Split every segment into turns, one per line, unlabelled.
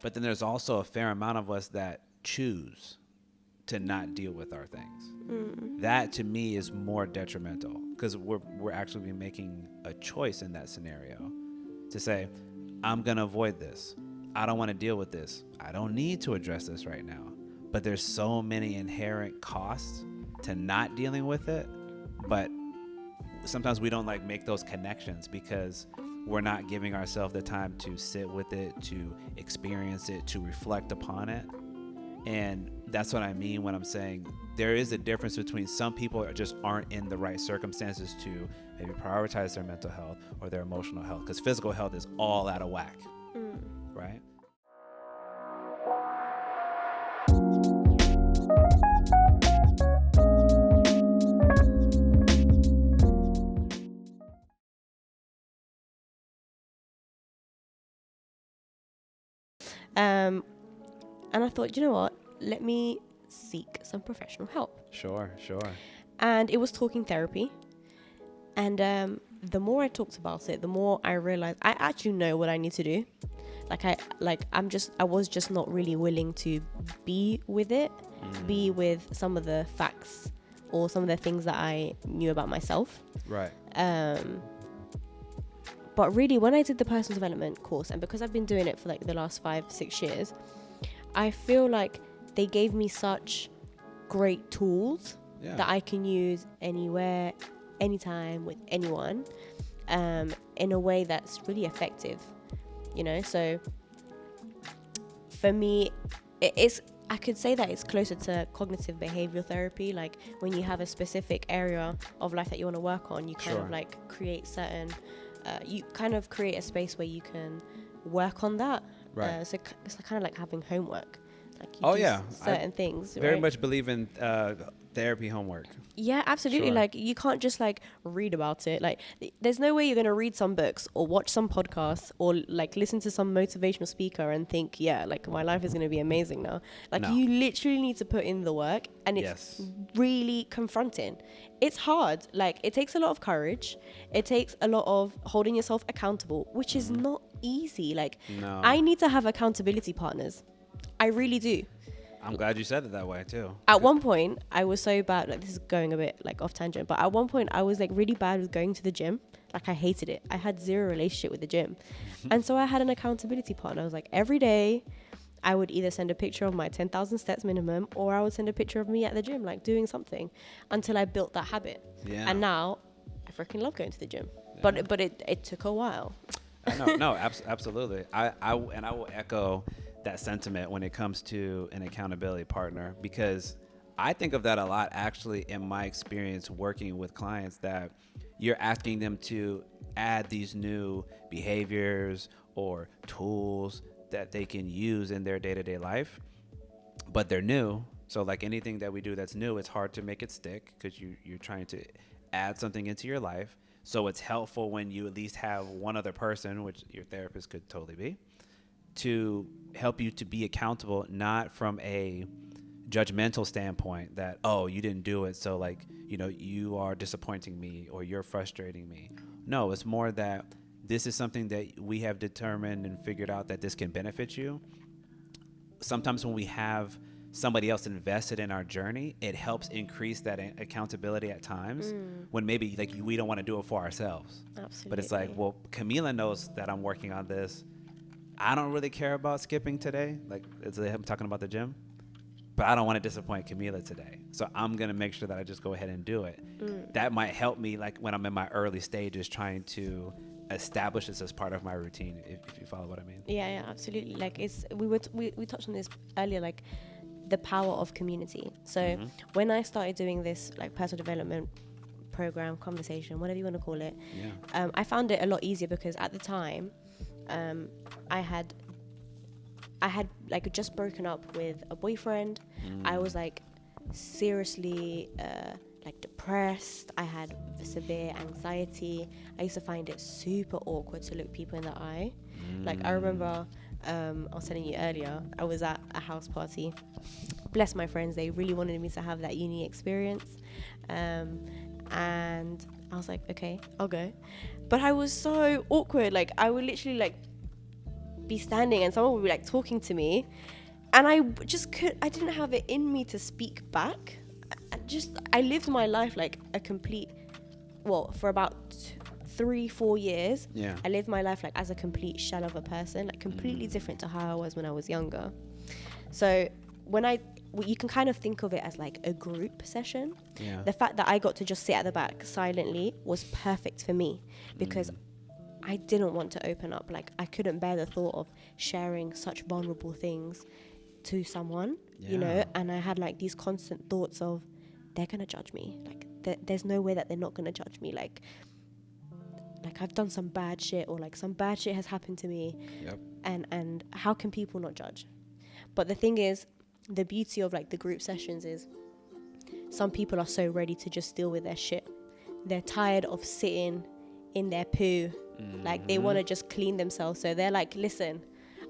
But then there's also a fair amount of us that choose to not deal with our things. That to me is more detrimental, because we're actually making a choice in that scenario to say, I'm going to avoid this. I don't want to deal with this. I don't need to address this right now. But there's so many inherent costs to not dealing with it. But sometimes we don't like make those connections because we're not giving ourselves the time to sit with it, to experience it, to reflect upon it. And that's what I mean when I'm saying there is a difference between some people that just aren't in the right circumstances to maybe prioritize their mental health or their emotional health, because physical health is all out of whack, right?
And I thought, you know what? Let me seek some professional help.
Sure.
And it was talking therapy. And the more I talked about it, the more I realized I actually know what I need to do. I was just not really willing to be with it, be with some of the facts or some of the things that I knew about myself.
Right.
But really, when I did the personal development course, and because I've been doing it for like the last 5-6 years, I feel like they gave me such great tools that I can use anywhere, anytime, with anyone, in a way that's really effective, you know? So for me, I could say that it's closer to cognitive behavioral therapy. Like when you have a specific area of life that you want to work on, you kind of like create certain... you kind of create a space where you can work on that.
Right.
So it's kind of like having homework. Like you do certain things.
Very much believe in therapy homework.
Yeah, absolutely.
Sure.
Like you can't just like read about it. Like there's no way you're going to read some books or watch some podcasts or like listen to some motivational speaker and think, yeah, like my life is going to be amazing now. Like you literally need to put in the work, and it's really confronting. It's hard. Like it takes a lot of courage. It takes a lot of holding yourself accountable, which is not easy. Like I need to have accountability partners. I really do.
I'm glad you said it that way too.
At one point, I was so bad, like this is going a bit like off tangent, but at one point I was like really bad with going to the gym. Like I hated it. I had zero relationship with the gym. And so I had an accountability partner. I was like, every day I would either send a picture of my 10,000 steps minimum, or I would send a picture of me at the gym, like doing something, until I built that habit.
Yeah.
And now I freaking love going to the gym. Yeah. But it took a while.
Absolutely. I will echo that sentiment when it comes to an accountability partner, because I think of that a lot actually in my experience working with clients, that you're asking them to add these new behaviors or tools that they can use in their day-to-day life, but they're new. So like anything that we do that's new, it's hard to make it stick because you're trying to add something into your life. So it's helpful when you at least have one other person, which your therapist could totally be, to help you to be accountable, not from a judgmental standpoint that, oh, you didn't do it, so like, you know, you are disappointing me or you're frustrating me. No, it's more that this is something that we have determined and figured out that this can benefit you. Sometimes when we have somebody else invested in our journey, it helps increase that accountability at times when maybe like we don't want to do it for ourselves.
Absolutely.
But it's like, well, Camila knows that I'm working on this. I don't really care about skipping today. Like I'm talking about the gym, but I don't want to disappoint Camila today. So I'm going to make sure that I just go ahead and do it. That might help me like when I'm in my early stages trying to establish this as part of my routine, if you follow what I mean.
Yeah, absolutely. Like we touched on this earlier, like the power of community. So when I started doing this like personal development program, conversation, whatever you want to call it, I found it a lot easier because at the time I had like just broken up with a boyfriend. I was like seriously like depressed. I had severe anxiety. I used to find it super awkward to look people in the eye. Like I remember I was telling you earlier, I was at a house party. Bless my friends, they really wanted me to have that uni experience, and I was like, okay, I'll go. But I was so awkward. Like I would literally like be standing and someone would be like talking to me, and I didn't have it in me to speak back. I lived my life like a complete, well, for about 3-4 years.
Yeah.
I lived my life like as a complete shell of a person, like completely different to how I was when I was younger. So you can kind of think of it as like a group session.
Yeah.
The fact that I got to just sit at the back silently was perfect for me, because I didn't want to open up. Like, I couldn't bear the thought of sharing such vulnerable things to someone, you know, and I had like these constant thoughts of, they're gonna judge me. Like, there's no way that they're not gonna judge me. Like I've done some bad shit, or like some bad shit has happened to me.
Yep.
And how can people not judge? But the thing is, the beauty of like the group sessions is, some people are so ready to just deal with their shit. They're tired of sitting in their poo. Like, they want to just clean themselves. So they're like, listen,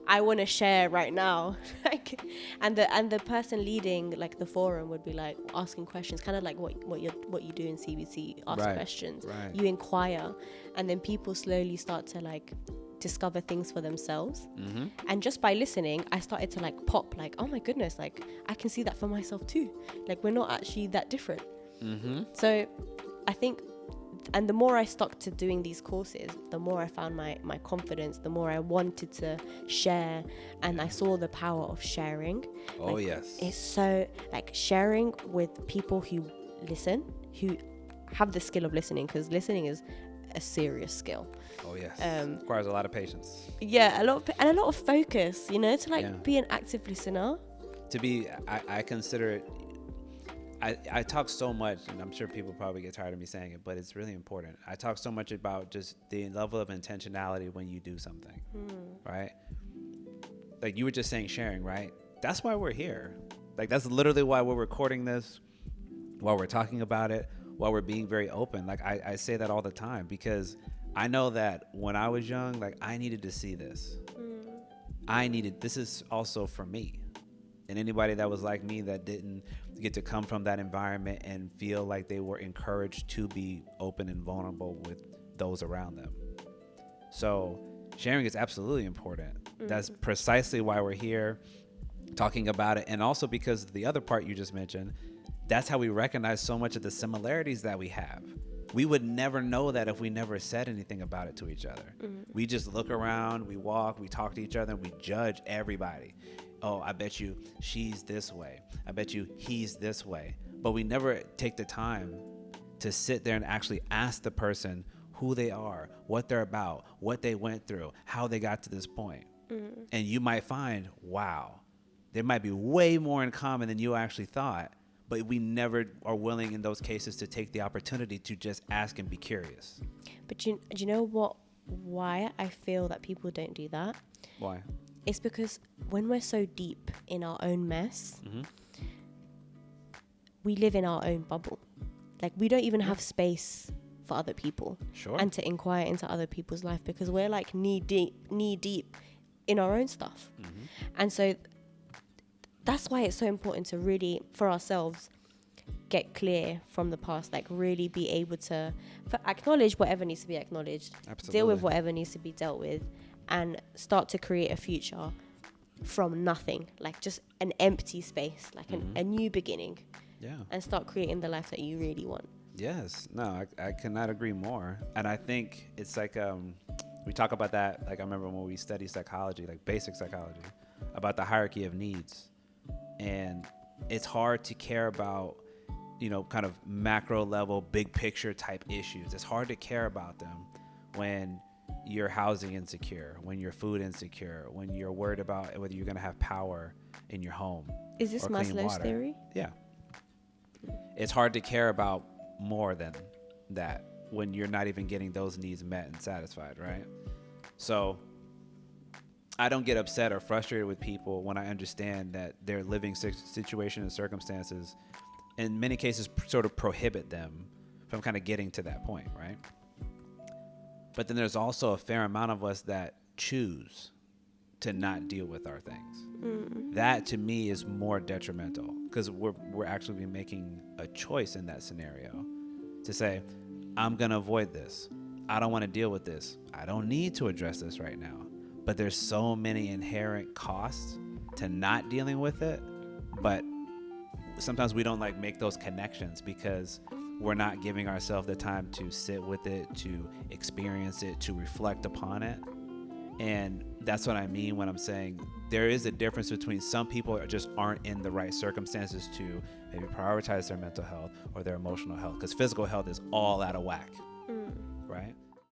I want to share right now. Like, and the person leading like the forum would be like asking questions, kind of like what you do in CBC, ask questions.
Right.
You inquire, and then people slowly start to like discover things for themselves. And just by listening, I started to like pop, like, oh my goodness, like I can see that for myself too. Like, we're not actually that different. So I think, and the more I stuck to doing these courses, the more I found my confidence, the more I wanted to share, and I saw the power of sharing.
Oh,
like,
yes.
It's so, like, sharing with people who listen, who have the skill of listening, because listening is a serious skill.
Oh, yes. Requires a lot of patience.
Yeah, a lot of focus, you know, to like be an active listener.
To be, I consider it, I talk so much, and I'm sure people probably get tired of me saying it, but it's really important. I talk so much about just the level of intentionality when you do something, right? Like you were just saying, sharing, right? That's why we're here. Like, that's literally why we're recording this, why we're talking about it, why we're being very open. Like, I say that all the time, because I know that when I was young, like, I needed to see this. This is also for me. And anybody that was like me that didn't get to come from that environment and feel like they were encouraged to be open and vulnerable with those around them. So sharing is absolutely important. That's precisely why we're here talking about it. And also because the other part you just mentioned, that's how we recognize so much of the similarities that we have. We would never know that if we never said anything about it to each other. We just look around, we walk, we talk to each other, and we judge everybody. Oh, I bet you she's this way. I bet you he's this way. But we never take the time to sit there and actually ask the person who they are, what they're about, what they went through, how they got to this point. And you might find, wow, there might be way more in common than you actually thought. But we never are willing in those cases to take the opportunity to just ask and be curious. But
do you know what? Why I feel that people don't do that?
Why?
It's because when we're so deep in our own mess, we live in our own bubble. Like, we don't even have space for other people.
Sure.
And to inquire into other people's life, because we're like knee deep in our own stuff. And so that's why it's so important to really, for ourselves, get clear from the past, like really be able to acknowledge whatever needs to be acknowledged, deal with whatever needs to be dealt with, and start to create a future from nothing, like just an empty space, like a new beginning.
Yeah.
And start creating the life that you really want.
Yes. No, I cannot agree more. And I think it's like, we talk about that, like I remember when we studied psychology, like basic psychology, about the hierarchy of needs. And it's hard to care about, you know, kind of macro level, big picture type issues. It's hard to care about them when you're housing insecure, when you're food insecure, when you're worried about whether you're going to have power in your home.
Is this Maslow's theory?
Yeah. It's hard to care about more than that when you're not even getting those needs met and satisfied, right? So I don't get upset or frustrated with people when I understand that their living situation and circumstances in many cases sort of prohibit them from kind of getting to that point, right? But then there's also a fair amount of us that choose to not deal with our things. That to me is more detrimental, because we're actually making a choice in that scenario to say, I'm going to avoid this. I don't want to deal with this. I don't need to address this right now. but there's so many inherent costs to not dealing with it. But sometimes we don't like make those connections because we're not giving ourselves the time to sit with it, to experience it, to reflect upon it. And that's what I mean when I'm saying there is a difference between some people just aren't in the right circumstances to maybe prioritize their mental health or their emotional health, because physical health is all out of whack, right?